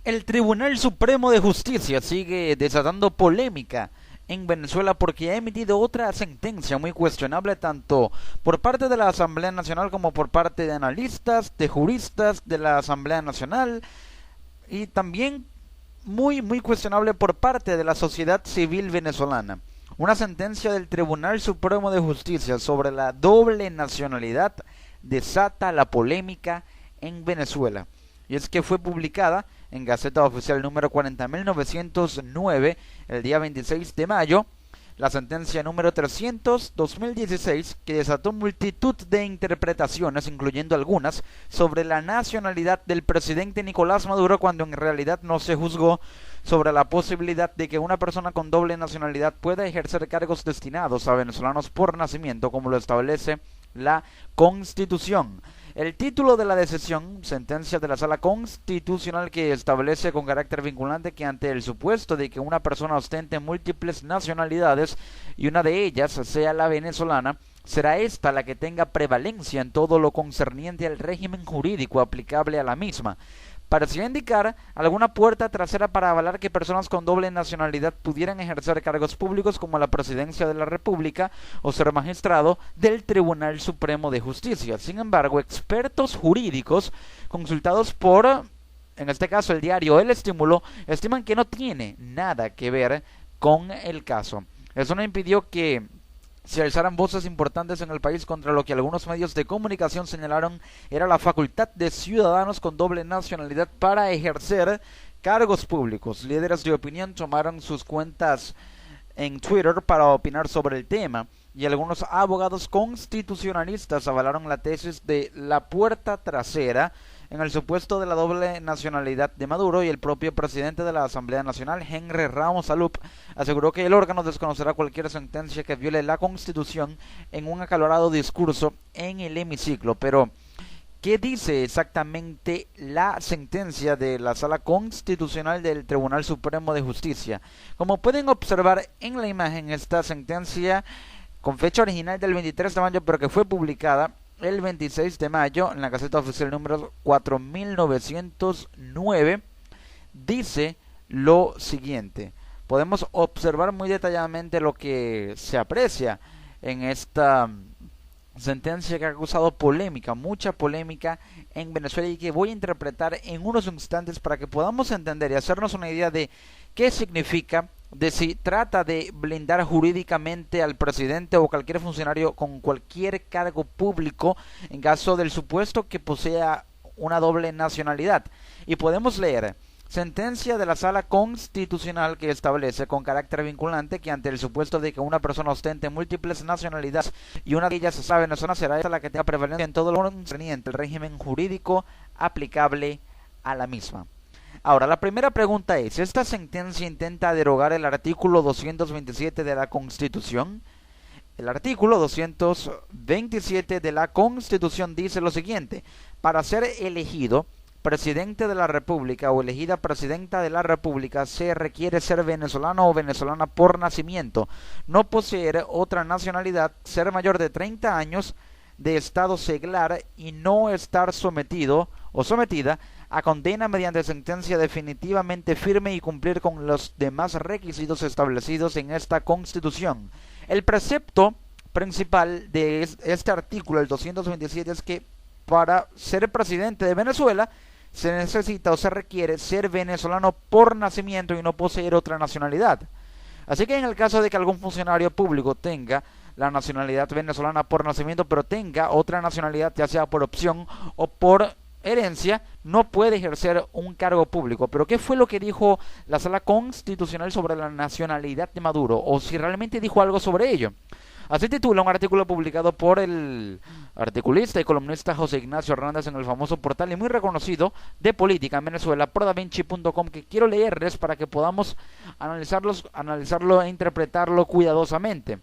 El Tribunal Supremo de Justicia sigue desatando polémica en Venezuela porque ha emitido otra sentencia muy cuestionable tanto por parte de la Asamblea Nacional como por parte de analistas, de juristas de la Asamblea Nacional y también muy cuestionable por parte de la sociedad civil venezolana. Una sentencia del Tribunal Supremo de Justicia sobre la doble nacionalidad desata la polémica en Venezuela. Y es que fue publicada en Gaceta Oficial número 40.909 el día 26 de mayo, la sentencia número 300/2016, que desató multitud de interpretaciones, incluyendo algunas sobre la nacionalidad del presidente Nicolás Maduro, cuando en realidad no se juzgó sobre la posibilidad de que una persona con doble nacionalidad pueda ejercer cargos destinados a venezolanos por nacimiento, como lo establece la Constitución. El título de la decisión, sentencia de la Sala Constitucional, que establece con carácter vinculante que ante el supuesto de que una persona ostente múltiples nacionalidades y una de ellas sea la venezolana, será esta la que tenga prevalencia en todo lo concerniente al régimen jurídico aplicable a la misma. Parecía indicar alguna puerta trasera para avalar que personas con doble nacionalidad pudieran ejercer cargos públicos como la presidencia de la República o ser magistrado del Tribunal Supremo de Justicia. Sin embargo, expertos jurídicos consultados por, en este caso, el diario El Estímulo, estiman que no tiene nada que ver con el caso. Eso no impidió que se alzaran voces importantes en el país contra lo que algunos medios de comunicación señalaron era la facultad de ciudadanos con doble nacionalidad para ejercer cargos públicos. Líderes de opinión tomaron sus cuentas en Twitter para opinar sobre el tema, y algunos abogados constitucionalistas avalaron la tesis de la puerta trasera en el supuesto de la doble nacionalidad de Maduro, y el propio presidente de la Asamblea Nacional, Henry Ramos Alup, aseguró que el órgano desconocerá cualquier sentencia que viole la Constitución en un acalorado discurso en el hemiciclo. Pero, ¿qué dice exactamente la sentencia de la Sala Constitucional del Tribunal Supremo de Justicia? Como pueden observar en la imagen, esta sentencia con fecha original del 23 de mayo, pero que fue publicada el 26 de mayo en la Gaceta Oficial número 4909, dice lo siguiente. Podemos observar muy detalladamente lo que se aprecia en esta sentencia que ha causado polémica, mucha polémica en Venezuela, y que voy a interpretar en unos instantes para que podamos entender y hacernos una idea de qué significa, de si trata de blindar jurídicamente al presidente o cualquier funcionario con cualquier cargo público en caso del supuesto que posea una doble nacionalidad. Y podemos leer: sentencia de la Sala Constitucional que establece con carácter vinculante que ante el supuesto de que una persona ostente múltiples nacionalidades y una de ellas sea venezolana, será esta la que tenga prevalencia en todo lo concerniente el régimen jurídico aplicable a la misma. Ahora, la primera pregunta es: ¿esta sentencia intenta derogar el artículo 227 de la Constitución? El artículo 227 de la Constitución dice lo siguiente: para ser elegido presidente de la República o elegida presidenta de la República se requiere ser venezolano o venezolana por nacimiento, no poseer otra nacionalidad, ser mayor de 30 años, de estado seglar y no estar sometido o sometida a condena mediante sentencia definitivamente firme y cumplir con los demás requisitos establecidos en esta Constitución. El precepto principal de este artículo, el 227, es que para ser presidente de Venezuela se necesita o se requiere ser venezolano por nacimiento y no poseer otra nacionalidad. Así que en el caso de que algún funcionario público tenga la nacionalidad venezolana por nacimiento, pero tenga otra nacionalidad, ya sea por opción o por herencia, no puede ejercer un cargo público. Pero ¿qué fue lo que dijo la Sala Constitucional sobre la nacionalidad de Maduro? O si realmente dijo algo sobre ello. Así titula un artículo publicado por el articulista y columnista José Ignacio Hernández en el famoso portal y muy reconocido de política en Venezuela, prodavinci.com, que quiero leerles para que podamos analizarlo e interpretarlo cuidadosamente.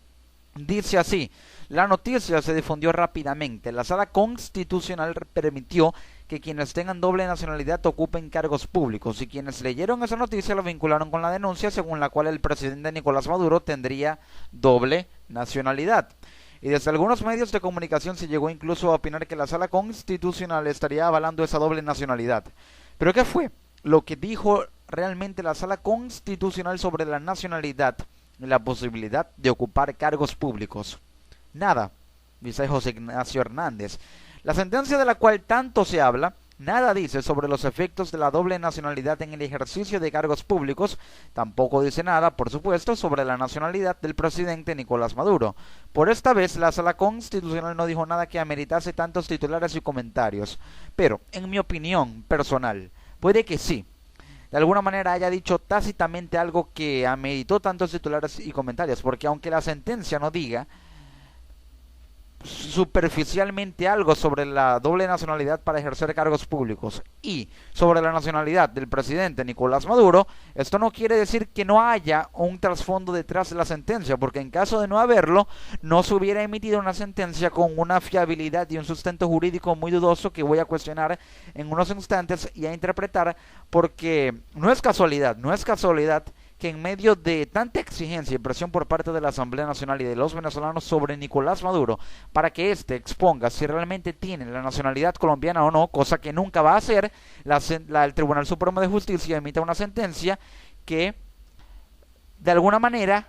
Dice así: la noticia se difundió rápidamente. La Sala Constitucional permitió que quienes tengan doble nacionalidad ocupen cargos públicos, y quienes leyeron esa noticia lo vincularon con la denuncia según la cual el presidente Nicolás Maduro tendría doble nacionalidad. Y desde algunos medios de comunicación se llegó incluso a opinar que la Sala Constitucional estaría avalando esa doble nacionalidad. ¿Pero qué fue lo que dijo realmente la Sala Constitucional sobre la nacionalidad y la posibilidad de ocupar cargos públicos. Nada, dice José Ignacio Hernández. La sentencia de la cual tanto se habla, nada dice sobre los efectos de la doble nacionalidad en el ejercicio de cargos públicos, tampoco dice nada, por supuesto, sobre la nacionalidad del presidente Nicolás Maduro. Por esta vez, la Sala Constitucional no dijo nada que ameritase tantos titulares y comentarios, pero, en mi opinión personal, puede que sí, de alguna manera haya dicho tácitamente algo que ameritó tantos titulares y comentarios, porque aunque la sentencia no diga superficialmente algo sobre la doble nacionalidad para ejercer cargos públicos y sobre la nacionalidad del presidente Nicolás Maduro, esto no quiere decir que no haya un trasfondo detrás de la sentencia, porque en caso de no haberlo, no se hubiera emitido una sentencia con una fiabilidad y un sustento jurídico muy dudoso que voy a cuestionar en unos instantes y a interpretar, porque no es casualidad que en medio de tanta exigencia y presión por parte de la Asamblea Nacional y de los venezolanos sobre Nicolás Maduro para que éste exponga si realmente tiene la nacionalidad colombiana o no, cosa que nunca va a hacer, el Tribunal Supremo de Justicia emite una sentencia que de alguna manera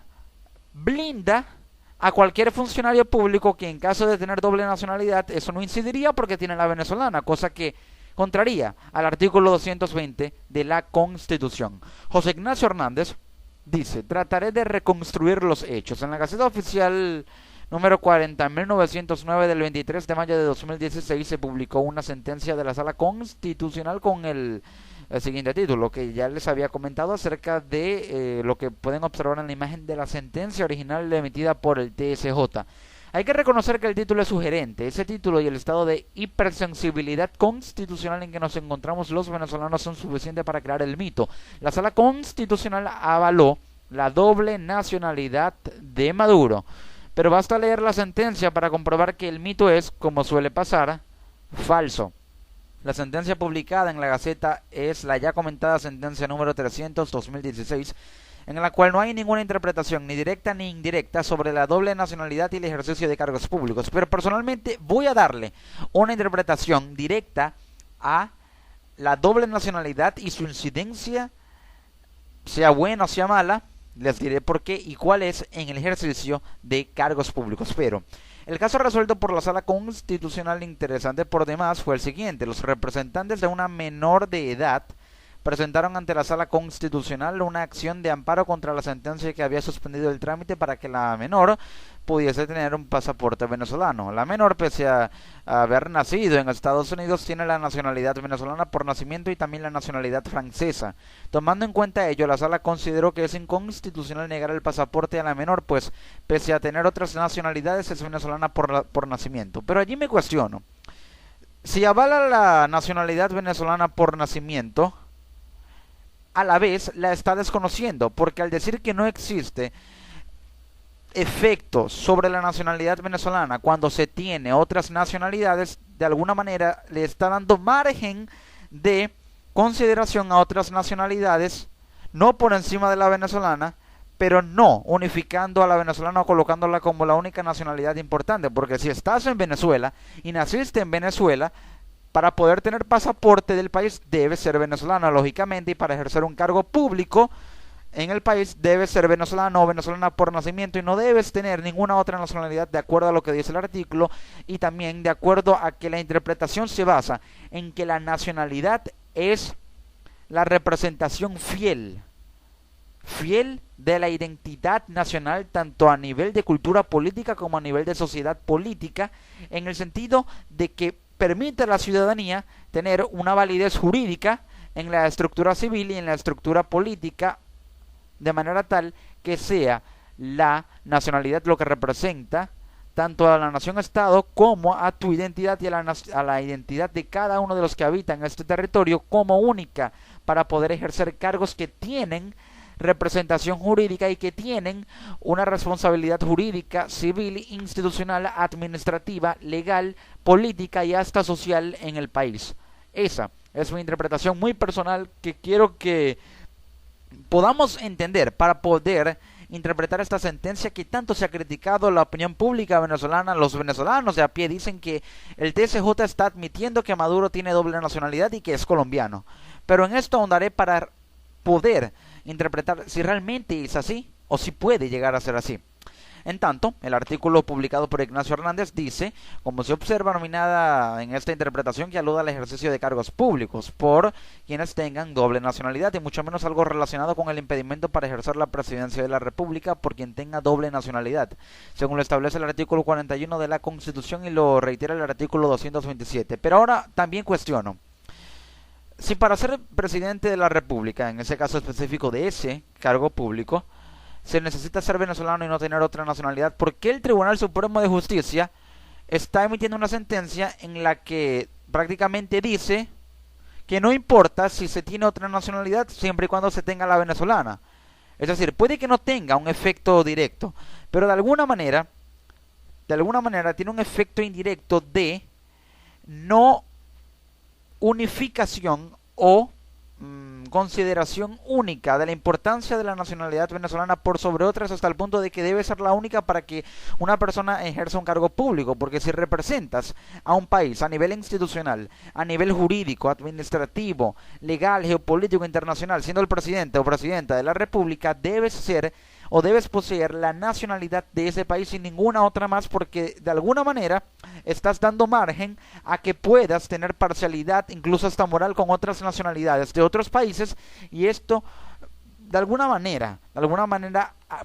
blinda a cualquier funcionario público que en caso de tener doble nacionalidad eso no incidiría porque tiene la venezolana, cosa que contraría al artículo 220 de la Constitución. José Ignacio Hernández dice: trataré de reconstruir los hechos. En la Gaceta Oficial número 40.909 del 23 de mayo de 2016 se publicó una sentencia de la Sala Constitucional con el siguiente título, que ya les había comentado acerca de lo que pueden observar en la imagen de la sentencia original emitida por el TSJ. Hay que reconocer que el título es sugerente. Ese título y el estado de hipersensibilidad constitucional en que nos encontramos los venezolanos son suficientes para crear el mito. La Sala Constitucional avaló la doble nacionalidad de Maduro, pero basta leer la sentencia para comprobar que el mito es, como suele pasar, falso. La sentencia publicada en la Gaceta es la ya comentada sentencia número 300/2016, en la cual no hay ninguna interpretación, ni directa ni indirecta, sobre la doble nacionalidad y el ejercicio de cargos públicos. Pero personalmente voy a darle una interpretación directa a la doble nacionalidad y su incidencia, sea buena o sea mala, les diré por qué y cuál es en el ejercicio de cargos públicos. Pero el caso resuelto por la Sala Constitucional, interesante por demás, fue el siguiente. Los representantes de una menor de edad presentaron ante la Sala Constitucional una acción de amparo contra la sentencia que había suspendido el trámite para que la menor pudiese tener un pasaporte venezolano. La menor, pese a haber nacido en Estados Unidos, tiene la nacionalidad venezolana por nacimiento y también la nacionalidad francesa. Tomando en cuenta ello, la Sala consideró que es inconstitucional negar el pasaporte a la menor, pues pese a tener otras nacionalidades es venezolana por nacimiento. Pero allí me cuestiono, si avala la nacionalidad venezolana por nacimiento, a la vez la está desconociendo, porque al decir que no existe efectos sobre la nacionalidad venezolana cuando se tiene otras nacionalidades, de alguna manera le está dando margen de consideración a otras nacionalidades, no por encima de la venezolana, pero no unificando a la venezolana o colocándola como la única nacionalidad importante, porque si estás en Venezuela y naciste en Venezuela, para poder tener pasaporte del país debes ser venezolano, lógicamente, y para ejercer un cargo público en el país debes ser venezolano o venezolana por nacimiento y no debes tener ninguna otra nacionalidad de acuerdo a lo que dice el artículo y también de acuerdo a que la interpretación se basa en que la nacionalidad es la representación fiel de la identidad nacional tanto a nivel de cultura política como a nivel de sociedad política, en el sentido de que permite a la ciudadanía tener una validez jurídica en la estructura civil y en la estructura política, de manera tal que sea la nacionalidad lo que representa tanto a la nación-estado como a tu identidad y a la identidad de cada uno de los que habitan este territorio como única para poder ejercer cargos que tienen representación jurídica y que tienen una responsabilidad jurídica, civil, institucional, administrativa, legal, política y hasta social en el país. Esa es mi interpretación muy personal que quiero que podamos entender para poder interpretar esta sentencia que tanto se ha criticado la opinión pública venezolana. Los venezolanos de a pie dicen que el TSJ está admitiendo que Maduro tiene doble nacionalidad y que es colombiano. pero en esto ahondaré para poder interpretar si realmente es así o si puede llegar a ser así. En tanto, el artículo publicado por Ignacio Hernández dice, como se observa nominada en esta interpretación que aluda al ejercicio de cargos públicos por quienes tengan doble nacionalidad y mucho menos algo relacionado con el impedimento para ejercer la presidencia de la República por quien tenga doble nacionalidad, según lo establece el artículo 41 de la Constitución y lo reitera el artículo 227. Pero ahora también cuestiono, si para ser presidente de la República, en ese caso específico de ese cargo público, se necesita ser venezolano y no tener otra nacionalidad, ¿por qué el Tribunal Supremo de Justicia está emitiendo una sentencia en la que prácticamente dice que no importa si se tiene otra nacionalidad siempre y cuando se tenga la venezolana? Es decir, puede que no tenga un efecto directo, pero de alguna manera tiene un efecto indirecto de no unificación o consideración única de la importancia de la nacionalidad venezolana por sobre otras, hasta el punto de que debe ser la única para que una persona ejerza un cargo público, porque si representas a un país a nivel institucional, a nivel jurídico, administrativo, legal, geopolítico, internacional, siendo el presidente o presidenta de la República, debes ser o debes poseer la nacionalidad de ese país sin ninguna otra más, porque de alguna manera estás dando margen a que puedas tener parcialidad, incluso hasta moral, con otras nacionalidades de otros países, y esto de alguna manera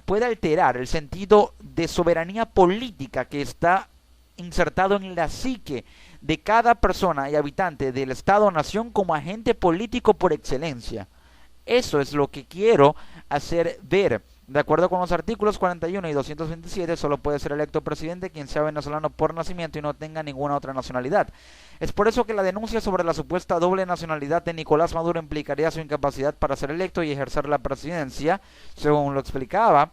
puede alterar el sentido de soberanía política que está insertado en la psique de cada persona y habitante del Estado-nación como agente político por excelencia. Eso es lo que quiero hacer ver. De acuerdo con los artículos 41 y 227, solo puede ser electo presidente quien sea venezolano por nacimiento y no tenga ninguna otra nacionalidad. Es por eso que la denuncia sobre la supuesta doble nacionalidad de Nicolás Maduro implicaría su incapacidad para ser electo y ejercer la presidencia, según lo explicaba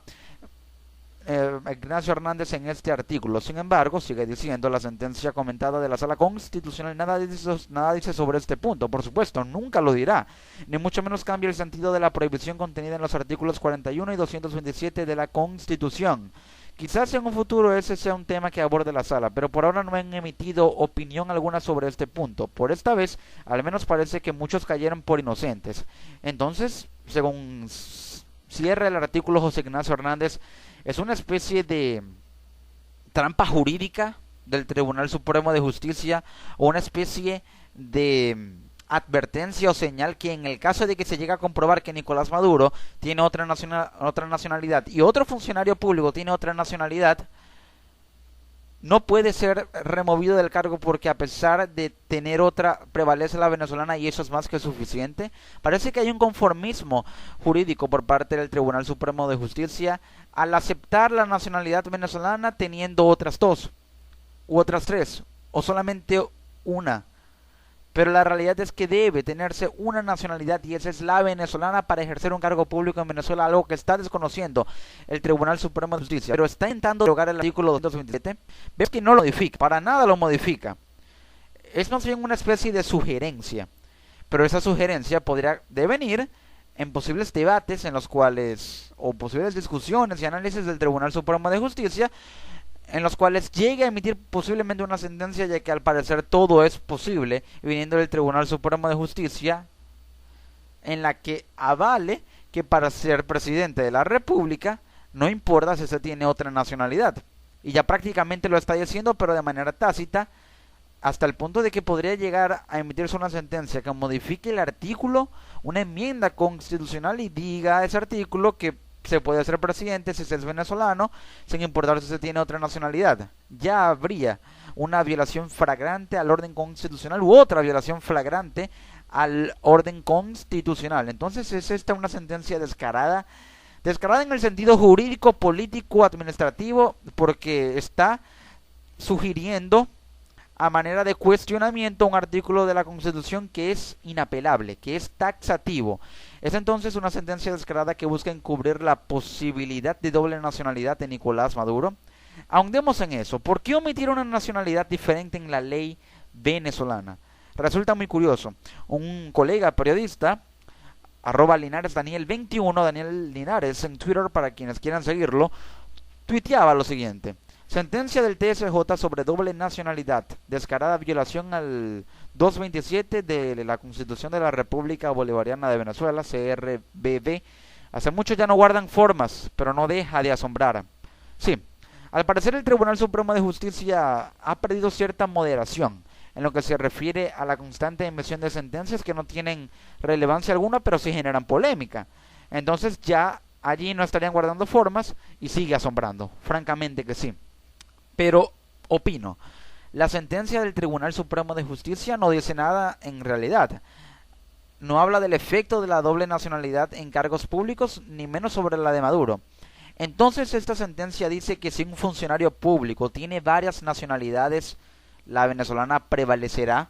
Ignacio Hernández en este artículo. Sin embargo, sigue diciendo, la sentencia comentada de la Sala Constitucional nada dice sobre este punto. Por supuesto, nunca lo dirá, ni mucho menos cambia el sentido de la prohibición contenida en los artículos 41 y 227 de la Constitución. Quizás en un futuro ese sea un tema que aborde la Sala, pero por ahora no han emitido opinión alguna sobre este punto. Por esta vez, al menos parece que muchos cayeron por inocentes. Entonces, según cierra el artículo José Ignacio Hernández, es una especie de trampa jurídica del Tribunal Supremo de Justicia o una especie de advertencia o señal que en el caso de que se llegue a comprobar que Nicolás Maduro tiene otra nacionalidad y otro funcionario público tiene otra nacionalidad, no puede ser removido del cargo porque a pesar de tener otra, prevalece la venezolana y eso es más que suficiente. Parece que hay un conformismo jurídico por parte del Tribunal Supremo de Justicia al aceptar la nacionalidad venezolana teniendo otras dos, u otras tres, o solamente una. Pero la realidad es que debe tenerse una nacionalidad y esa es la venezolana para ejercer un cargo público en Venezuela, algo que está desconociendo el Tribunal Supremo de Justicia. Pero está intentando derogar el artículo 227. Ves que no lo modifica, para nada lo modifica. Es más bien una especie de sugerencia. Pero esa sugerencia podría devenir en posibles debates en los cuales, o posibles discusiones y análisis del Tribunal Supremo de Justicia, en los cuales llegue a emitir posiblemente una sentencia, ya que al parecer todo es posible, viniendo del Tribunal Supremo de Justicia, en la que avale que para ser presidente de la República no importa si se tiene otra nacionalidad. Y ya prácticamente lo está diciendo, pero de manera tácita, hasta el punto de que podría llegar a emitirse una sentencia que modifique el artículo, una enmienda constitucional y diga a ese artículo que se puede ser presidente si se es venezolano, sin importar si se tiene otra nacionalidad. Ya habría una violación flagrante al orden constitucional u otra violación flagrante al orden constitucional. Entonces es esta una sentencia descarada en el sentido jurídico, político, administrativo, porque está sugiriendo a manera de cuestionamiento un artículo de la Constitución que es inapelable, que es taxativo. Es entonces una sentencia descarada que busca encubrir la posibilidad de doble nacionalidad de Nicolás Maduro. Ahondemos en eso. ¿Por qué omitir una nacionalidad diferente en la ley venezolana? Resulta muy curioso. Un colega periodista, @LinaresDaniel21, Daniel Linares en Twitter para quienes quieran seguirlo, tuiteaba lo siguiente: Sentencia del TSJ sobre doble nacionalidad, descarada violación al 227 de la Constitución de la República Bolivariana de Venezuela, CRBV. Hace mucho ya no guardan formas, pero no deja de asombrar. Sí, al parecer el Tribunal Supremo de Justicia ha perdido cierta moderación en lo que se refiere a la constante emisión de sentencias que no tienen relevancia alguna, pero sí generan polémica. Entonces ya allí no estarían guardando formas y sigue asombrando, francamente que sí. Pero opino, la sentencia del Tribunal Supremo de Justicia no dice nada en realidad. No habla del efecto de la doble nacionalidad en cargos públicos, ni menos sobre la de Maduro. Entonces esta sentencia dice que si un funcionario público tiene varias nacionalidades, la venezolana prevalecerá.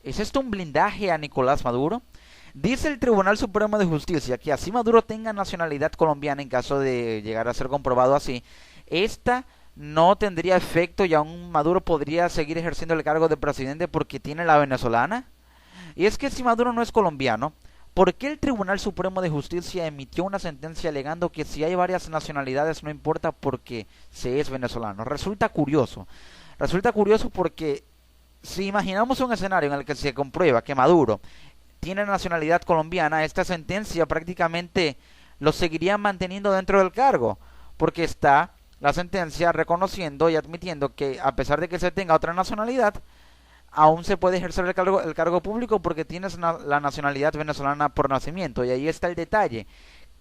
¿Es esto un blindaje a Nicolás Maduro? Dice el Tribunal Supremo de Justicia que así Maduro tenga nacionalidad colombiana, en caso de llegar a ser comprobado así, esta no tendría efecto y aún Maduro podría seguir ejerciendo el cargo de presidente porque tiene la venezolana. Y es que si Maduro no es colombiano, ¿por qué el Tribunal Supremo de Justicia emitió una sentencia alegando que si hay varias nacionalidades no importa porque se es venezolano? Resulta curioso porque si imaginamos un escenario en el que se comprueba que Maduro tiene nacionalidad colombiana, esta sentencia prácticamente lo seguiría manteniendo dentro del cargo, porque está la sentencia reconociendo y admitiendo que a pesar de que se tenga otra nacionalidad, aún se puede ejercer el cargo público porque tienes la nacionalidad venezolana por nacimiento. Y ahí está el detalle,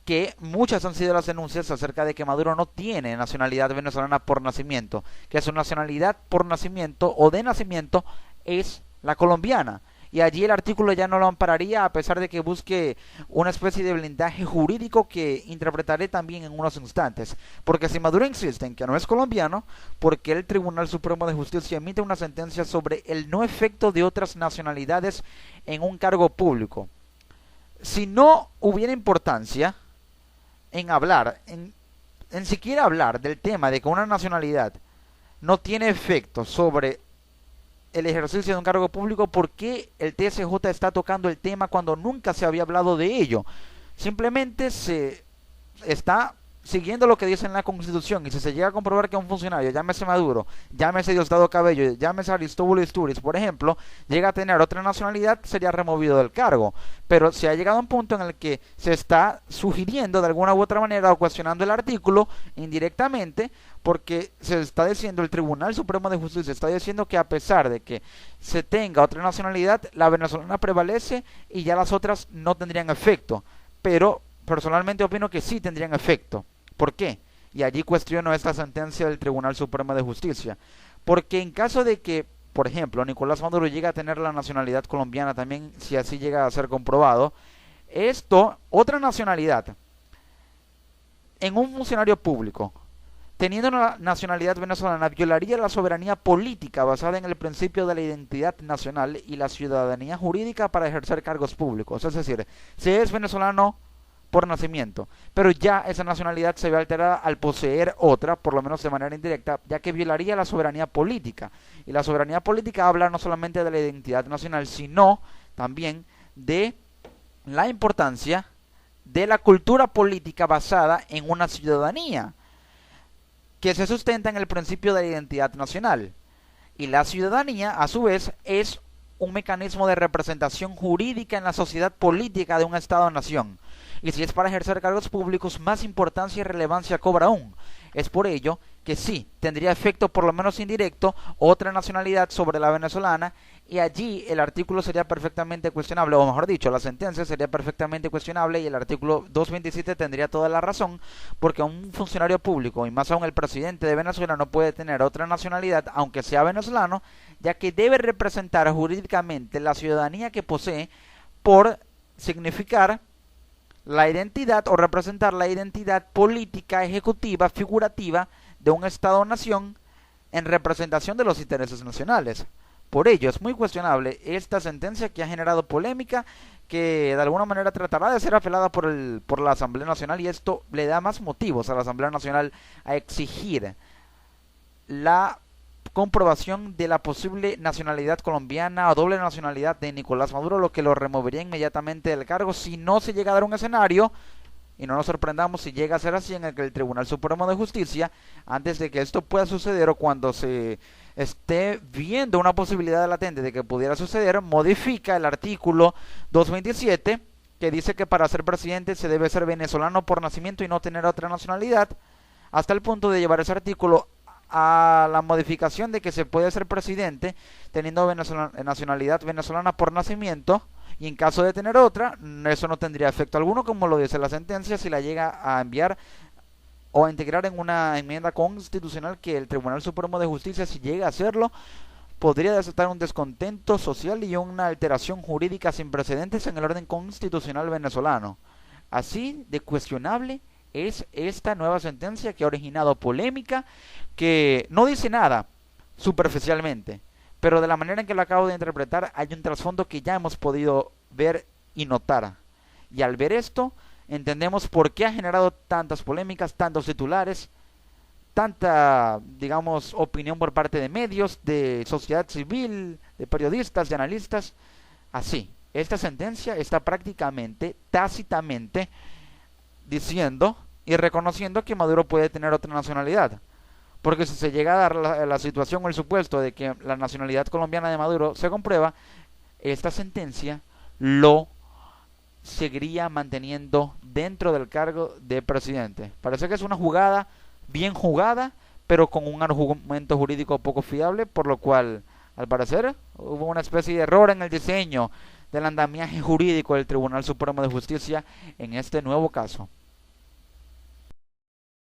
que muchas han sido las denuncias acerca de que Maduro no tiene nacionalidad venezolana por nacimiento, que su nacionalidad por nacimiento o de nacimiento es la colombiana. Y allí el artículo ya no lo ampararía, a pesar de que busque una especie de blindaje jurídico que interpretaré también en unos instantes. Porque si Maduro insiste en que no es colombiano, ¿por qué el Tribunal Supremo de Justicia emite una sentencia sobre el no efecto de otras nacionalidades en un cargo público? Si no hubiera importancia en hablar, en siquiera hablar del tema de que una nacionalidad no tiene efecto sobre el ejercicio de un cargo público, ¿por qué el TSJ está tocando el tema cuando nunca se había hablado de ello? Simplemente se está siguiendo lo que dice en la Constitución, y si se llega a comprobar que un funcionario, llámese Maduro, llámese Diosdado Cabello, llámese Aristóbulo Isturiz, por ejemplo, llega a tener otra nacionalidad, sería removido del cargo. Pero se ha llegado a un punto en el que se está sugiriendo de alguna u otra manera o cuestionando el artículo indirectamente, porque se está diciendo, el Tribunal Supremo de Justicia está diciendo que a pesar de que se tenga otra nacionalidad, la venezolana prevalece y ya las otras no tendrían efecto. Pero personalmente opino que sí tendrían efecto. ¿Por qué? Y allí cuestiono esta sentencia del Tribunal Supremo de Justicia. Porque en caso de que, por ejemplo, Nicolás Maduro llegue a tener la nacionalidad colombiana también, si así llega a ser comprobado, otra nacionalidad, en un funcionario público, teniendo una nacionalidad venezolana, violaría la soberanía política basada en el principio de la identidad nacional y la ciudadanía jurídica para ejercer cargos públicos. Es decir, si es venezolano por nacimiento, pero ya esa nacionalidad se ve alterada al poseer otra, por lo menos de manera indirecta, ya que violaría la soberanía política. Y la soberanía política habla no solamente de la identidad nacional, sino también de la importancia de la cultura política basada en una ciudadanía que se sustenta en el principio de la identidad nacional. Y la ciudadanía, a su vez, es un mecanismo de representación jurídica en la sociedad política de un Estado-nación. Y si es para ejercer cargos públicos, más importancia y relevancia cobra aún. Es por ello que sí, tendría efecto por lo menos indirecto otra nacionalidad sobre la venezolana, y allí el artículo sería perfectamente cuestionable, o mejor dicho, la sentencia sería perfectamente cuestionable, y el artículo 227 tendría toda la razón, porque un funcionario público, y más aún el presidente de Venezuela, no puede tener otra nacionalidad, aunque sea venezolano, ya que debe representar jurídicamente la ciudadanía que posee por significar la identidad o representar la identidad política, ejecutiva, figurativa de un Estado-nación en representación de los intereses nacionales. Por ello es muy cuestionable esta sentencia, que ha generado polémica, que de alguna manera tratará de ser apelada por la Asamblea Nacional, y esto le da más motivos a la Asamblea Nacional a exigir la comprobación de la posible nacionalidad colombiana o doble nacionalidad de Nicolás Maduro, lo que lo removería inmediatamente del cargo si no se llega a dar un escenario y no nos sorprendamos si llega a ser así, en el que el Tribunal Supremo de Justicia, antes de que esto pueda suceder o cuando se esté viendo una posibilidad latente de que pudiera suceder, modifica el artículo 227, que dice que para ser presidente se debe ser venezolano por nacimiento y no tener otra nacionalidad, hasta el punto de llevar ese artículo a la modificación de que se puede ser presidente teniendo nacionalidad venezolana por nacimiento, y en caso de tener otra, eso no tendría efecto alguno, como lo dice la sentencia, si la llega a enviar o a integrar en una enmienda constitucional, que el Tribunal Supremo de Justicia, si llega a hacerlo, podría desatar un descontento social y una alteración jurídica sin precedentes en el orden constitucional venezolano. Así de cuestionable es esta nueva sentencia, que ha originado polémica, que no dice nada superficialmente, pero de la manera en que lo acabo de interpretar hay un trasfondo que ya hemos podido ver y notar. Y al ver esto, entendemos por qué ha generado tantas polémicas, tantos titulares, tanta, digamos, opinión por parte de medios, de sociedad civil, de periodistas, de analistas. Así, esta sentencia está prácticamente, tácitamente, diciendo y reconociendo que Maduro puede tener otra nacionalidad. Porque si se llega a dar la situación o el supuesto de que la nacionalidad colombiana de Maduro se comprueba, esta sentencia lo seguiría manteniendo dentro del cargo de presidente. Parece que es una jugada bien jugada, pero con un argumento jurídico poco fiable, por lo cual, al parecer, hubo una especie de error en el diseño del andamiaje jurídico del Tribunal Supremo de Justicia en este nuevo caso.